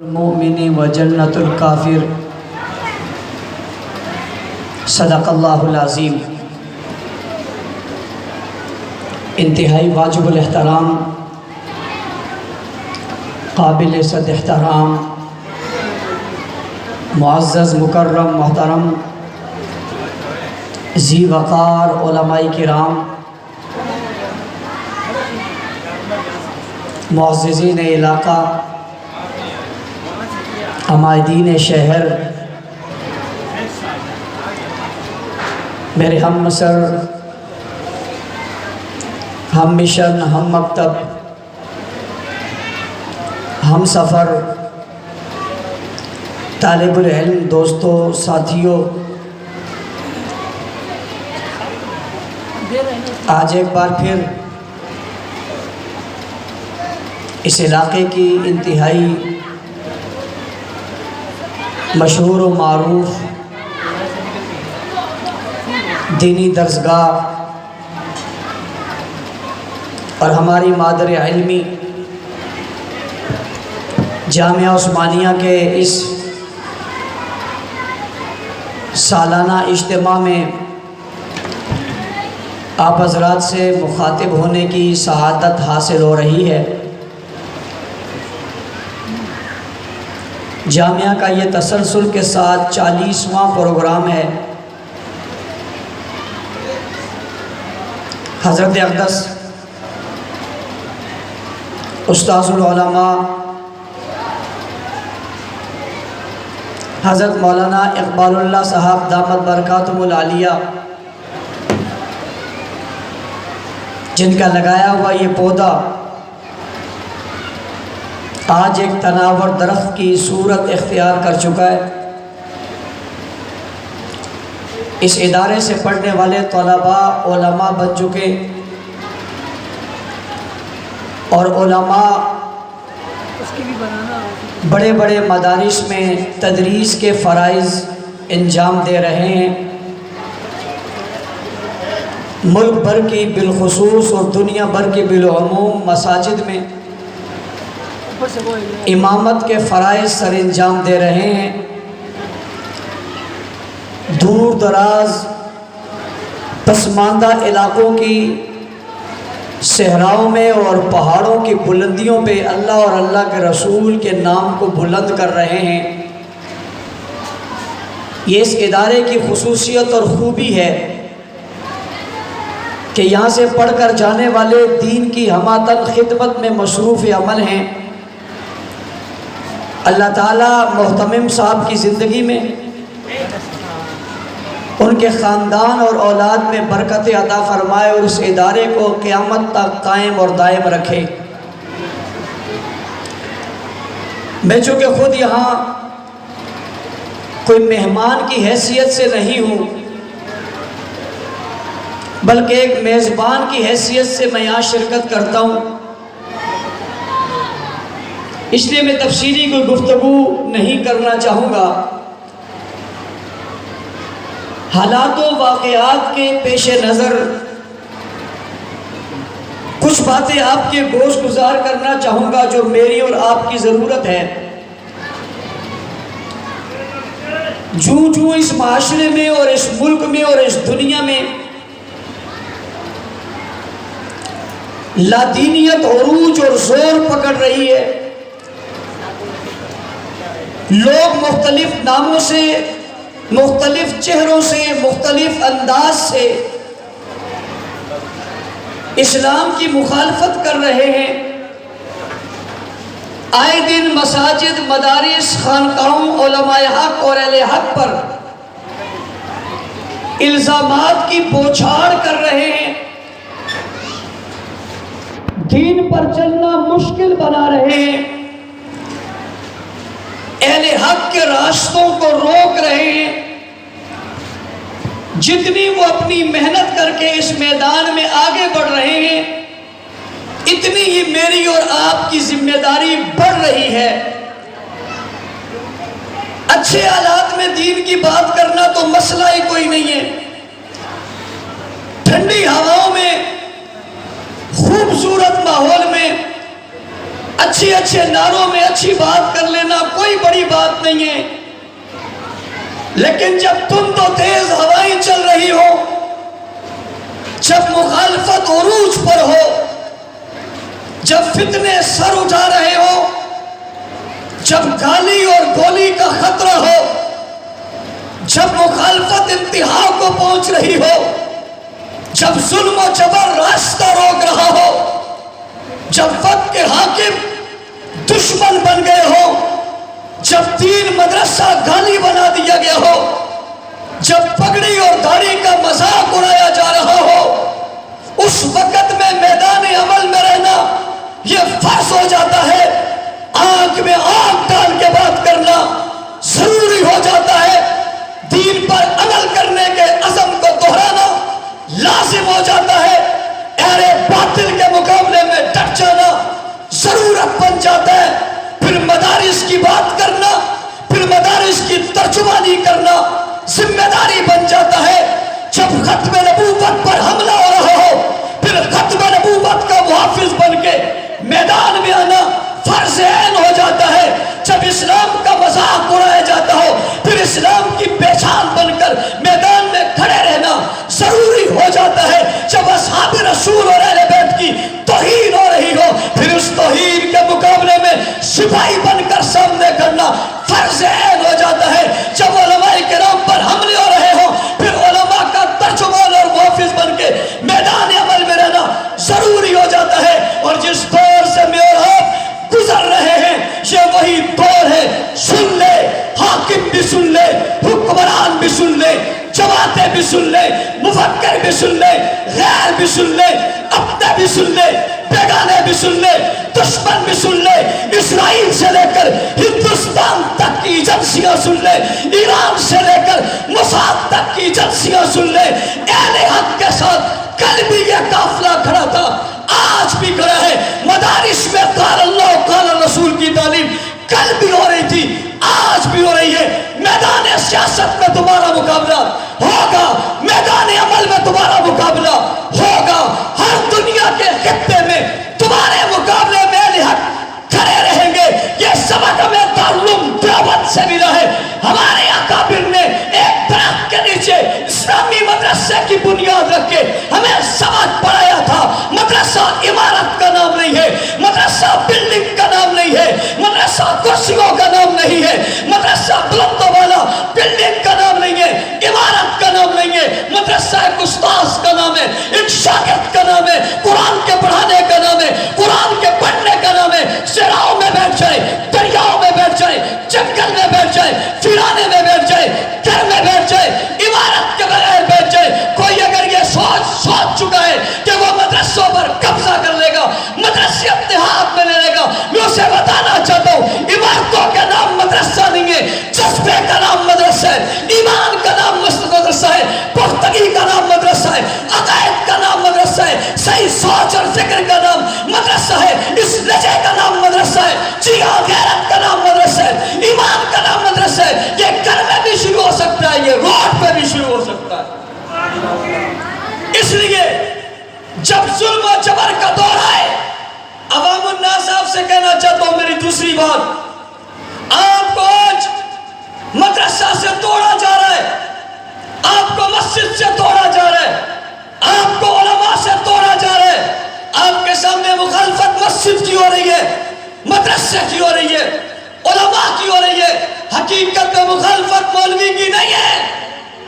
المؤمن و جنت الکافر صدق اللہ العظیم۔ انتہائی واجب الاحترام، قابل صد احترام، معزز مکرم محترم ذی وقار علماء کرام، معززین علاقہ، عمائدین شہر، میرے ہم مسر، ہم مشن، ہم مکتب، ہم سفر، طالب العلم دوستوں، ساتھیوں، آج ایک بار پھر اس علاقے کی انتہائی مشہور و معروف دینی درسگاہ اور ہماری مادر علمی جامعہ عثمانیہ کے اس سالانہ اجتماع میں آپ حضرات سے مخاطب ہونے کی سعادت حاصل ہو رہی ہے۔ جامعہ کا یہ تسلسل کے ساتھ 40واں پروگرام ہے۔ حضرت اقدس استاذ العلماء حضرت مولانا اقبال اللہ صاحب دامت برکاتہم العالیہ، جن کا لگایا ہوا یہ پودا آج ایک تناور درخت کی صورت اختیار کر چکا ہے۔ اس ادارے سے پڑھنے والے طلباء علماء بن چکے، اور علماء بڑے بڑے مدارس میں تدریس کے فرائض انجام دے رہے ہیں۔ ملک بھر کی بالخصوص اور دنیا بھر کی بالعموم مساجد میں امامت کے فرائض سر انجام دے رہے ہیں۔ دور دراز پسماندہ علاقوں کی صحراؤں میں اور پہاڑوں کی بلندیوں پہ اللہ اور اللہ کے رسول کے نام کو بلند کر رہے ہیں۔ یہ اس ادارے کی خصوصیت اور خوبی ہے کہ یہاں سے پڑھ کر جانے والے دین کی ہماتن خدمت میں مصروف عمل ہیں۔ اللہ تعالیٰ محتمم صاحب کی زندگی میں، ان کے خاندان اور اولاد میں برکت عطا فرمائے اور اس ادارے کو قیامت تک قائم اور دائم رکھے۔ میں چونکہ خود یہاں کوئی مہمان کی حیثیت سے نہیں ہوں، بلکہ ایک میزبان کی حیثیت سے میں یہاں شرکت کرتا ہوں، اس لیے میں تفصیلی کوئی گفتگو نہیں کرنا چاہوں گا۔ حالات و واقعات کے پیش نظر کچھ باتیں آپ کے گوش گزار کرنا چاہوں گا جو میری اور آپ کی ضرورت ہے۔ جو اس معاشرے میں اور اس ملک میں اور اس دنیا میں لادینیت عروج اور زور پکڑ رہی ہے، لوگ مختلف ناموں سے، مختلف چہروں سے، مختلف انداز سے اسلام کی مخالفت کر رہے ہیں۔ آئے دن مساجد، مدارس، خانقاہوں، علماء حق اور اہل حق پر الزامات کی بوچھاڑ کر رہے ہیں، دین پر چلنا مشکل بنا رہے ہیں، اہل حق کے راستوں کو روک رہے ہیں۔ جتنی وہ اپنی محنت کر کے اس میدان میں آگے بڑھ رہے ہیں، اتنی ہی میری اور آپ کی ذمہ داری بڑھ رہی ہے۔ اچھے حالات میں دین کی بات کرنا تو مسئلہ ہی کوئی نہیں ہے، ٹھنڈی ہواؤں میں، خوبصورت ماحول میں، اچھے نعروں میں اچھی بات کر لینا نہیں ہے، لیکن جب تم تو تیز ہوائیں چل رہی ہو، جب مخالفت عروج پر ہو، جب فتنے سر اٹھا رہے ہو، جب گالی اور گولی کا خطرہ ہو، جب مخالفت انتہا کو پہنچ رہی ہو، جب ظلم و جبر راستہ روک رہا ہو، جب وقت کے حاکم دشمن بن گئے ہو، جب دین مدرسہ گالی بنا دیا گیا ہو، جب پگڑی اور داڑھی کا مذاق اڑایا جا رہا ہو، اس وقت میں میدان عمل میں رہنا یہ فرض ہو جاتا ہے۔ آنکھ میں آنکھ ڈال کے بات کرنا ضروری ہو جاتا ہے، دین پر عمل کرنے کے عزم کو دہرانا لازم ہو جاتا ہے، اہل باطل کے مقابلے میں ڈٹ جانا ضرورت بن جاتا ہے، پھر مدارس کی بات کرنا، پھر مدارس کی ترجمانی کرنا ذمہ داری بن جاتا ہے۔ جب ختم نبوت پر حملہ ہو رہا ہو، پھر ختم نبوت کا محافظ بن کے میدان میں آنا فرض عین ہو جاتا ہے۔ جب اسلام کا مذاق اڑایا جاتا ہو، پھر اسلام کی پہچان بن کر میدان میں کھڑے رہنا ضروری ہو جاتا ہے۔ جب اصحاب رسول اور اہل بیت کی توہین ہو رہی ہو، پھر اس توہین کے مقابلے میں سپاہی بن کر سامنے کرنا فرض عین ہو جاتا ہے۔ جب علماء کرام پر حملے ہو رہے ہوں، پھر علماء کا ترجمان اور محافظ بن کے میدان عمل میں رہنا ضروری ہو جاتا ہے۔ اور جس دور سے میں اور آپ گزر رہے ہیں، یہ وہی دور ہے، سن لے، حاکم بھی سن لے، حکمران بھی سن لے، جماعتیں بھی سن لے، مفکر بھی سن لے، غیر بھی سن لے، اپنے بھی سن لے، بیگانے بھی سن لے، دشمن بھی سن لے، اسرائیل سے لے کر ہندوستان تک کی ایجنسیاں سن لے، ایران سے لے کر موساد تک کی ایجنسیاں سن لے۔ اہل حق کے ساتھ کل بھی یہ قافلہ کھڑا تھا، آج بھی کھڑا ہے۔ مدارس میں قال اللہ قال رسول کی تعلیم کل بھی ہو رہی تھی، آج بھی ہو رہی ہے۔ میدان سیاست میں تمہارا مقابلہ ہوگا، میدان عمل میں تمہارا مقابلہ ہوگا، ہر دنیا کے خطے میں تمہارے مقابلے میں اہل حق کھڑے رہیں گے۔ یہ سبق ہمیں دارالعلوم دیوبند سے ملا ہے۔ ہمارے اکابر نے ایک درخت کے نیچے اسلامی مدرسے کی بنیاد رکھ کے ہمیں سبق پڑھایا تھا۔ مدرسہ عمارت کا نام نہیں ہے، مدرسہ بلڈنگ کا نام نہیں ہے، مدرسہ کرسیوں کا نام نہیں ہے، مدرسہ بلندوں والا بلڈنگ کا نام نہیں ہے، عمارت کا نام نہیں ہے۔ مدرسہ ایک استاذ کا نام ہے، ایک شاگرد کا نام ہے، قرآن کے پڑھانے کا نام ہے، قرآن کے پڑھنے کا نام ہے۔ صحراؤں میں بیٹھ جائے، دریاؤں میں بیٹھ جائے، جنگل میں بیٹھ جائے، فیرانے میں بیٹھ جائے، گھر میں بیٹھ جائے، عمارت کے بغیر بیٹھ جائے، کوئی اگر یہ سوچ چکا ہے کہ وہ مدرسوں پر قبضہ کر لے گا، مدرسے اپنے ہاتھ میں لے لے گا، میں اسے بتانا چاہتا ہوں عمارتوں کا نام مدرسہ نہیں ہے، جذبے کا نام مدرسہ ہے، ایمان کا نام مدرسہ ہے، پختگی کا نام مدرسہ ہے، عقائد کا نام مدرسہ ہے، صحیح سوچ اور فکر کا نام مدرسہ ہے، اس لہجے کا نام مدرسہ ہے، جیہاں غیرت کا نام مدرسہ ہے، ایمان کا نام مدرسہ ہے۔ یہ گھر میں بھی شروع ہو سکتا ہے، یہ روڈ پہ بھی شروع ہو سکتا ہے۔ اس لیے جب ظلم و جبر کا دور آئے، عوام الناس آپ سے کہنا چاہتا ہوں میری دوسری بات، آپ کو آج مدرسہ سے توڑا جا رہا ہے، آپ کو مسجد سے توڑا جا رہا ہے، آپ کو علماء سے توڑا جا رہا ہے۔ آپ کے سامنے مخالفت مسجد کی ہو رہی ہے، مدرسے کی ہو رہی ہے، علماء کی ہو رہی ہے۔ حقیقت میں مخالفت مولوی کی نہیں ہے،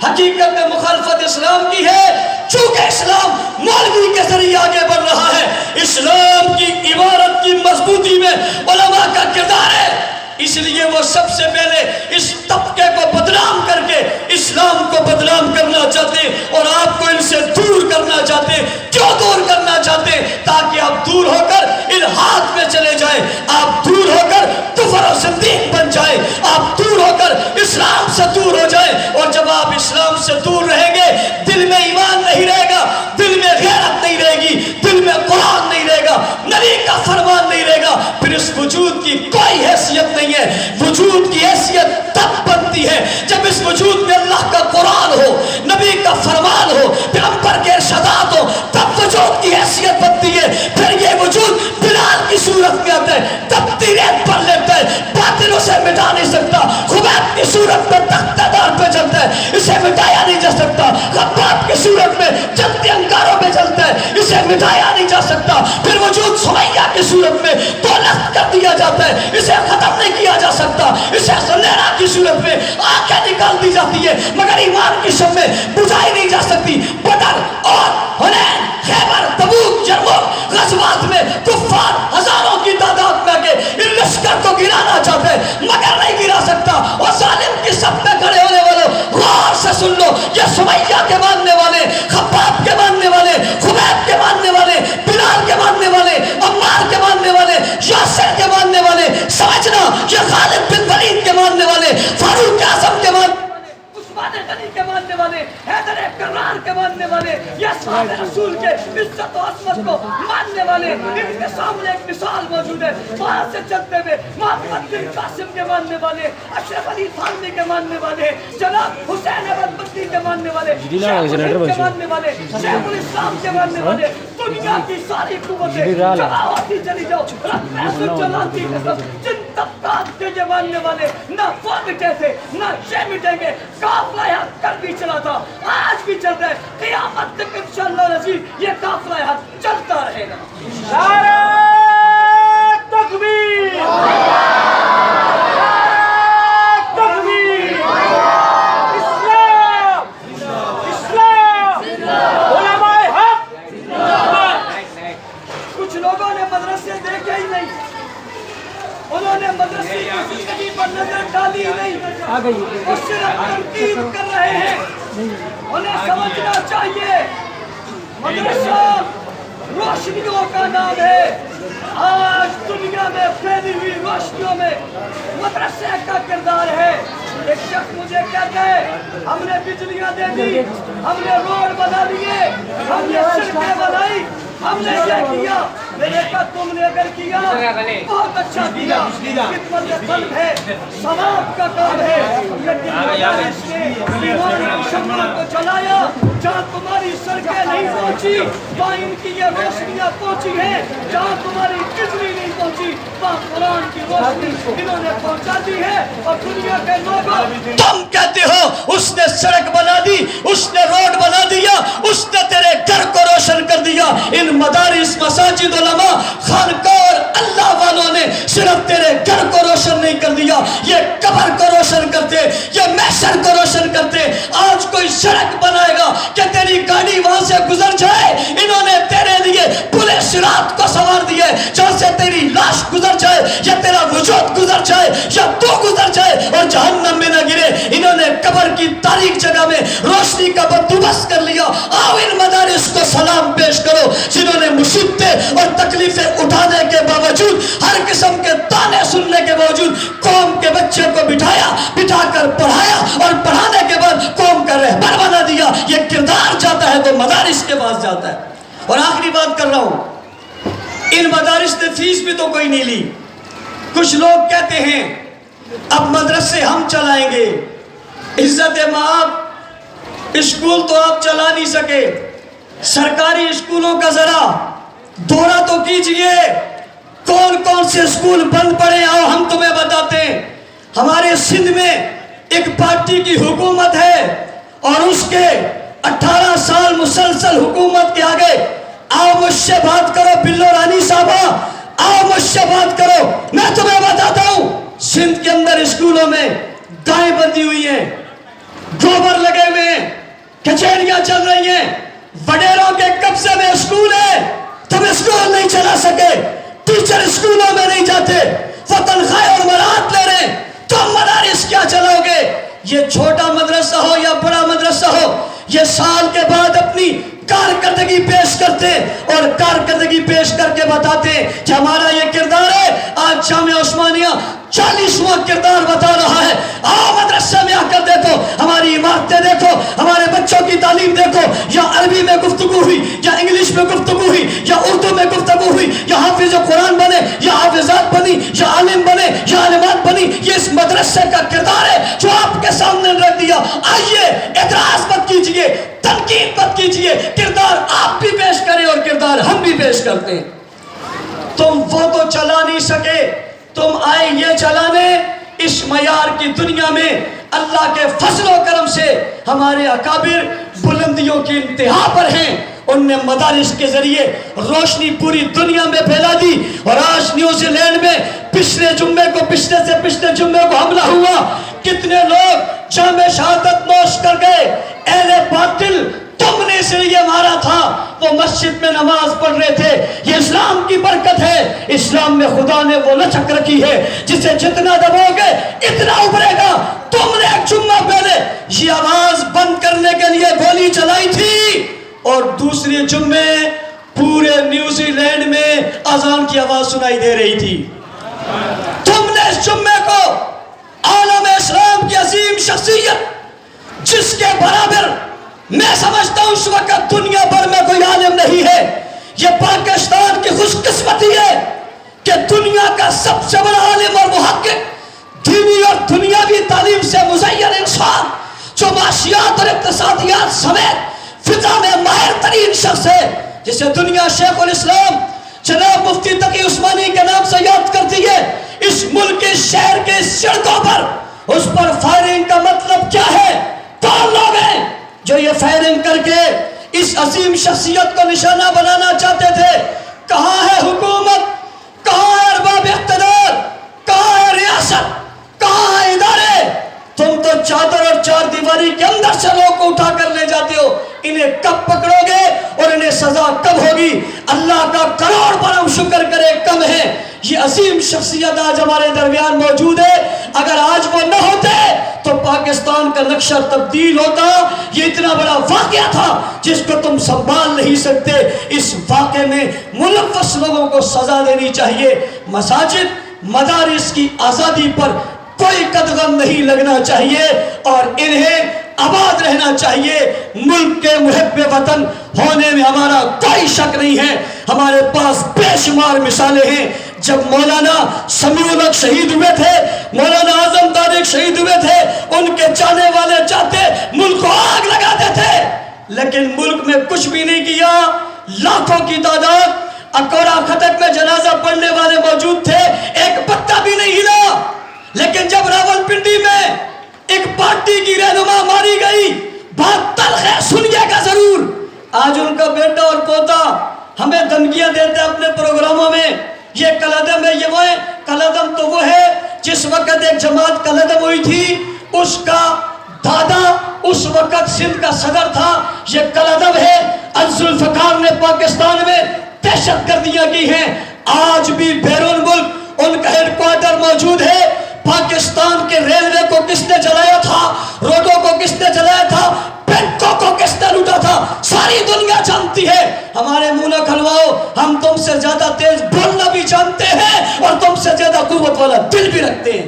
حقیقت میں مخالفت اسلام کی ہے، چونکہ اسلام مولوی کے ذریعے آگے بڑھ رہا ہے۔ اسلام کی عبارت کی مضبوطی میں علماء کا کردار ہے، اس لیے وہ سب سے پہلے اس طبقے کو بدنام کر کے اسلام کو بدنام کرنا چاہتے ہیں، اور آپ کو ان سے دور کرنا چاہتے ہیں۔ کیوں دور کرنا چاہتے ہیں؟ تاکہ آپ دور ہو کر الحاد میں چلے جائیں، آپ دور ہو کر کفر و زندیق بن جائیں، آپ دور ہو کر اسلام سے دور ہو جائیں۔ اور جب آپ اسلام سے دور رہیں گے، دل میں ایمان نہیں رہے گا، دل میں غیرت نہیں رہے گی، دل میں قرآن نہیں رہے گا، نبی کا فرمان نہیں رہے گا، پھر اس وجود کی کوئی حیثیت نہیں ہے۔ وجود کی حیثیت تب بنتی ہے جب اس وجود میں اللہ کا قرآن ہو، نبی کا فرمان ہو، پیغمبر کے ارشادات ہو، تب وجود کی حیثیت بنتی ہے۔ پھر یہ وجود بلال کی صورت میں آتا ہے، تب ریت پر لیتا ہے، باطل باطل اسے مٹا نہیں سکتا. خبیب کی صورت میں تختہ دار پہ چلتا ہے, اسے مٹایا نہیں جا سکتا. خباب کی صورت میں جلتے انگاروں پہ چلتا ہے, اسے مٹایا نہیں جا سکتا. پھر وجود سمیہ کی صورت میں دولت کر دیا جاتا ہے, اسے ختم نہیں کیا جا سکتا. اسے زلیرا کی صورت میں آنکھیں نکال دی جاتی ہے مگر ایمان کی شمع بجھائی نہیں جا سکتی. بدر اور حنین, خیبر, تبوک, یرموک غزوات میں کفار ہزاروں کی تعداد میں آگے ان لشکر کو گرانا چاہتے ہیں مگر نہیں گرا سکتا. اور ظالم کی سب میں کھڑے ہونے والوں غور سے سن لو, یہ سمیہ کے ماننے والے, خباب کے ماننے والے, خبیب کے ماننے والے, بلال کے ماننے والے, عمار کے ماننے والے, یاسر کے ماننے والے, سمجھنا یہ خالد بن ولید کے ماننے والے, فاروق اعظم کے ماننے والے, عثمان غنی کے ماننے والے, حیدر کرار کے ماننے والے, یا اصحاب رسول کے عزت و عظمت کو ماننے والے, ان کے سامنے ایک مثال موجود ہے. وہاں سے چلتے ہوئے محمد بن قاسم کے ماننے والے, اشرف علی تھانوی کے ماننے والے, جناب حسین احمد مدنی کے ماننے والے, شیخ کے ماننے والے, شیخ الاسلام کے ماننے والے, دنیا کی ساری قوتیں جمع ہوتی چلی جاؤ, رب جلال کی قسم, جن طبقات کے یہ ماننے والے نہ وہ مٹے تھے نہ یہ مٹیں گے. قافلہ حق کل بھی چلا تھا, آج بھی چل رہا ہے, قیامت تک انشاءاللہ رضی یہ قافلہ حق چلتا رہے گا. نعرہ تکبیر, تکبیر, اسلام, اسلام, علماء حق. کچھ لوگوں نے مدرسے دیکھے ہی نہیں, انہوں نے مدرسے کی زندگی پر نظر ڈالی ہی نہیں, وہ صرف تنقید کر رہے ہیں. انہیں سمجھنا چاہیے مدرسہ روشنیوں کا نام ہے. آج دنیا میں پھیلی ہوئی روشنیوں میں مدرسے کا کردار ہے. ایک شخص مجھے کہتا ہے ہم نے بجلیاں دے دی, ہم نے روڈ بنا دیے, ہم نے سڑکیں بنائی, ہم نے یہ کیا. میں نے کہا تم نے اگر کیا بہت اچھا کیا, خدمت قلب ہے, ثواب کا کام ہے. لیکن مدارس نے ایمان کی شمع کو جلایا, جہاں تمہاری سڑکیں نہیں پہنچی وہاں ان کی یہ روشنیاں پہنچی ہیں, جہاں تمہاری بجلی نہیں پہنچی وہاں قرآن کی روشنی انہوں نے پہنچا دی ہے. اور دنیا کے لوگوں تم کہتے ہو اس نے سڑک بنا دی, اس نے روڈ بنا دیا, اس نے تیرے گھر کو روشن کر دیا. ان مدارس, مساجد, علماء, خانقاہ اور اللہ والوں نے صرف تیرے گھر کو روشن نہیں کر دیا, یہ قبر کو روشن کرتے, یہ محشر کو روشن کرتے. آج کوئی سڑک بنائے گا کہ تیری گاڑی وہاں سے گزر جائے, انہوں نے تیرے لیے پلے صراط کو سوار دیے جہاں سے تیری لاش گزر جائے یا تیرا وجود گزر جائے یا تو گزر جائے اور جہنم میں نہ گرے. انہوں نے قبر کی تاریک جگہ میں روشنی کا بندوبست کر لیا. آؤ ان مدارس کو سلام پیش کرو جنہوں نے مصیبتیں اور تکلیفیں اٹھانے کے باوجود, ہر قسم کے تانے سننے کے باوجود قوم کے بچے کو بٹھا کر پڑھایا اور پڑھانے کے بعد قوم کا رہبر بنا دیا. یہ کردار جاتا ہے تو مدارس کے پاس جاتا ہے. اور آخری بات کر رہا ہوں, ان مدارس نے فیس بھی تو کوئی نہیں لی. کچھ لوگ کہتے ہیں اب مدرسے ہم چلائیں گے. عزت مآب اسکول تو آپ چلا نہیں سکے, سرکاری اسکولوں کا ذرا دورہ تو کیجئے, کون کون سے اسکول بند پڑے آؤ ہم تمہیں بتاتے ہیں. ہمارے سندھ میں ایک پارٹی کی حکومت ہے اور اس کے 18 سال مسلسل حکومت کے آگے آؤ مجھ سے بات کرو, بلو رانی صاحبہ آؤ مجھ سے بات کرو. میں تمہیں بتاتا ہوں سندھ کے اندر اسکولوں میں گائیں بندی ہوئی ہیں, گوبر لگے ہوئے ہیں, کچہریاں چل رہی ہیں, وڈیروں کے قبضے میں اسکول ہے. تم اسکول نہیں چلا سکے, ٹیچر اسکولوں میں نہیں جاتے, وہ تنخواہ اور مراد لے رہے, تم مدارس کیا چلاؤ گے؟ یہ چھوٹا مدرسہ ہو یا بڑا مدرسہ ہو, یہ سال کے بعد اپنی کارکردگی پیش کرتے اور کارکردگی پیش کر کے بتاتے کہ ہمارا یہ کردار ہے. آج جامعہ عثمانیہ 40واں کردار بتا رہا ہے. آؤ مدرسے میں آ کر دیکھو, ہماری عمارتیں دیکھو, ہمارے بچوں کی تعلیم دیکھو, یا عربی میں گفتگو ہوئی یا انگلش میں گفتگو ہوئی یا اردو میں گفتگو ہوئی, یا حافظ قرآن بنے یا حافظات بنی یا عالم بنے یا عالمات بنی, یہ اس مدرسے کا کردار ہے جو آپ کے سامنے رکھ دیا. آئیے اعتراض مت کیجئے, تنقید مت کیجئے, کردار آپ بھی پیش کریں اور کردار ہم بھی پیش کرتے ہیں. تم وہ تو چلا نہیں سکے تم آئے یہ چلانے اس معیار کی دنیا میں اللہ کے فضل و کرم سے ہمارے اکابر بلندیوں کی انتہا پر ہیں. ان نے مدارس کے ذریعے روشنی پوری دنیا میں پھیلا دی. اور آج نیوزی لینڈ میں پچھلے سے پچھلے جمعے کو حملہ ہوا. کتنے لوگ جامِ شہادت نوش کر گئے. اہل باطل تم نے اس لیے مارا تھا، وہ مسجد میں نماز پڑھ رہے تھے. یہ اسلام کی برکت ہے. اسلام میں خدا نے وہ لچک رکھی ہے جسے جتنا دبو گے اتنا ابھرے گا. تم نے ایک جمعہ پہلے یہ آواز بند کرنے کے لیے گولی چلائی تھی اور دوسرے جمعے پورے نیوزی لینڈ میں اذان کی آواز سنائی دے رہی تھی. تم نے اس جمعے کو عالم اسلام کی عظیم شخصیت جس کے برابر میں سمجھتا ہوں اس وقت دنیا بھر میں کوئی عالم نہیں ہے. یہ پاکستان کی خوش قسمتی ہے کہ دنیا کا سب سے بڑا عالم اور محقق، دینی اور دنیاوی تعلیم سے مزین انسان، جو معاشیات اور اقتصادیات سمیت فضا میں ماہر ترین شخص ہے، جسے دنیا شیخ الاسلام جناب مفتی تقی عثمانی کے نام سے یاد کرتی ہے. اس ملک کے شہر کے سڑکوں پر اس پر فائرنگ کا مطلب کیا ہے؟ کون لوگ ہیں جو یہ فائرنگ کر کے اس عظیم شخصیت کو نشانہ بنانا چاہتے تھے؟ کہاں ہے حکومت؟ کہاں ہے ارباب اقتدار؟ کہاں ہے ریاست؟ کہاں ہے ادارے؟ تم تو چادر اور چار دیواری کے اندر سے لوگ کو اٹھا کر لے جاتے ہو. انہیں کب پکڑو گے اور انہیں سزا کب ہوگی؟ اللہ کا کروڑ پر ہم شکر کرے کم ہے. یہ عظیم شخصیت آج ہمارے درمیان موجود ہے. اگر آج وہ نہ ہوتے تو پاکستان کا نقشہ تبدیل ہوتا. یہ اتنا بڑا واقعہ تھا جس کو تم سنبھال نہیں سکتے. اس واقعے میں ملوث لوگوں کو سزا دینی چاہیے. مساجد مدارس کی آزادی پر کوئی قدغن نہیں لگنا چاہیے اور انہیں آباد رہنا چاہیے. ملک کے محب وطن ہونے میں ہمارا کوئی شک نہیں ہے. ہمارے پاس بے شمار مثالیں ہیں. جب مولانا سمیع الحق شہید ہوئے تھے، مولانا اعظم طارق شہید ہوئے تھے، ان کے چاہنے والے چاہتے ملک کو آگ لگاتے تھے، لیکن ملک میں کچھ بھی نہیں کیا. لاکھوں کی تعداد اکوڑا خطک میں جنازہ پڑھنے والے موجود تھے، ایک پتا بھی نہیں ہلا. لیکن جب راول پنڈی میں ایک پارٹی کی رہنما ماری گئی، بات تلخ ہے، سنیے گا ضرور. آج ان کا بیٹا اور پوتا ہمیں دھمکیاں دیتے ہیں اپنے پروگراموں میں. یہ کلعدم ہے، یہ وہ ہے. کلعدم تو وہ ہے جس وقت ایک جماعت کلعدم ہوئی تھی، اس کا دادا اس وقت سندھ کا صدر تھا. یہ کلعدم ہے. ذوالفقار نے پاکستان میں دہشت گردیاں کی ہیں. آج بھی بیرون ملک ان کا ہیڈ کوارٹر موجود ہے. پاکستان کے ریلوے کو کس نے جلایا تھا؟ روڈوں کو کس نے جلایا تھا؟ بینکوں کو کس نے لوٹا تھا؟ ساری دنیا جانتی ہے. ہمارے منہ نہ کھلواؤ. ہم تم سے زیادہ تیز بولنا بھی جانتے ہیں اور تم سے زیادہ قوت والا دل بھی رکھتے ہیں.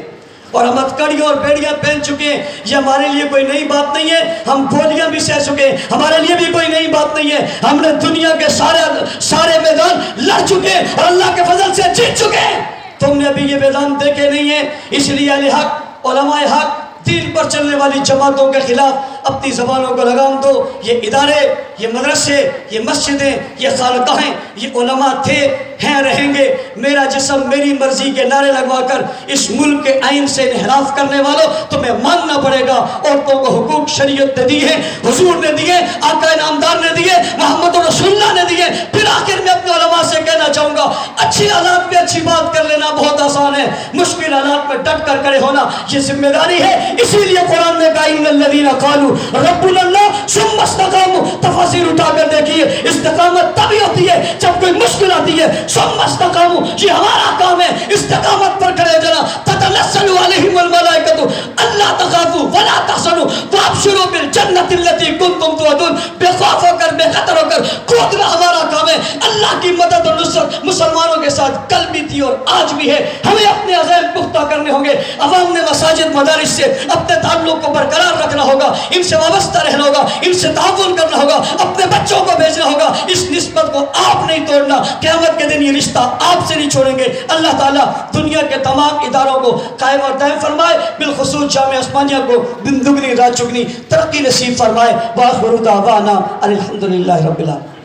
اور ہم ہتھکڑیاں اور بیڑیاں پہن چکے ہیں. یہ ہمارے لیے کوئی نئی بات نہیں ہے. ہم گولیاں بھی سہ چکے ہیں. ہمارے لیے بھی کوئی نئی بات نہیں ہے. ہم نے دنیا کے سارے میدان لڑ چکے ہیں اور اللہ کے فضل سے جیت چکے ہیں. تم نے ابھی یہ میدان دیکھے نہیں ہیں. اس لیے اہل حق، علماء حق، دین پر چلنے والی جماعتوں کے خلاف اپنی زبانوں کو لگام دو. یہ ادارے، یہ مدرسے، یہ مسجدیں، یہ خانقاہیں، یہ علماء تھے، ہیں، رہیں گے. میرا جسم میری مرضی کے نعرے لگوا کر اس ملک کے آئین سے انحراف کرنے والوں تمہیں ماننا پڑے گا. عورتوں کو حقوق شریعت نے دی ہے، حضور نے دیے، آقا انعامدار نے دیے، محمد رسول اللہ نے دیے. پھر آخر میں اپنے علماء سے کہنا چاہوں گا، اچھی حالات میں اچھی بات کر لینا بہت آسان ہے، مشکل حالات میں ڈٹ کر کھڑے ہونا یہ ذمہ داری ہے. اسی لیے قرآن نے کہا ان الذین قالوا ربنا اللہ ثم استقاموا. تفاسیر اٹھا کر دیکھیے، استقامت تبھی ہوتی ہے جب کوئی مشکل آتی ہے. ثم استقاموا، یہ ہمارا کام ہے استقامت پر کھڑے جانا. تتنزل علیہم الملائکۃ الا تخافوا ولا تحزنوا وابشروا بالجنۃ التي کنتم توعدون. بے خوف ہو کر، بے خطر ہو کر کودنا ہمارا کام ہے. اللہ کی مدد اور نصرت مسلمانوں کے ساتھ کل بھی تھی اور آج بھی ہے. ہمیں اپنے عزائم پختہ کرنے ہوں گے. عوام نے مساجد مدارس سے اپنے تعلق کو برقرار رکھنا ہوگا، ان سے وابستہ رہنا ہوگا، ان سے تعاون کرنا ہوگا، اپنے بچوں کو بھیجنا ہوگا. اس نسبت کو آپ نہیں توڑنا. قیامت کے دن یہ رشتہ آپ سے نہیں چھوڑیں گے. اللہ تعالیٰ دنیا کے تمام اداروں کو قائم اور دائم فرمائے، بالخصوص جامعہ عثمانیہ کو دن دگنی رات چگنی ترقی نصیب فرمائے. وآخر دعوانا الحمدللہ رب العالمین.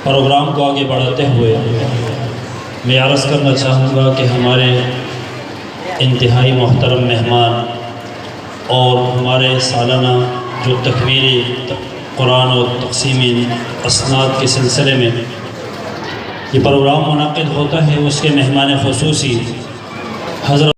پروگرام کو آگے بڑھاتے ہوئے میں عرض کرنا چاہوں گا کہ ہمارے انتہائی محترم مہمان اور ہمارے سالانہ جو تکمیلی قرآن و تقسیم اسناد کے سلسلے میں یہ پروگرام منعقد ہوتا ہے، اس کے مہمان خصوصی حضرت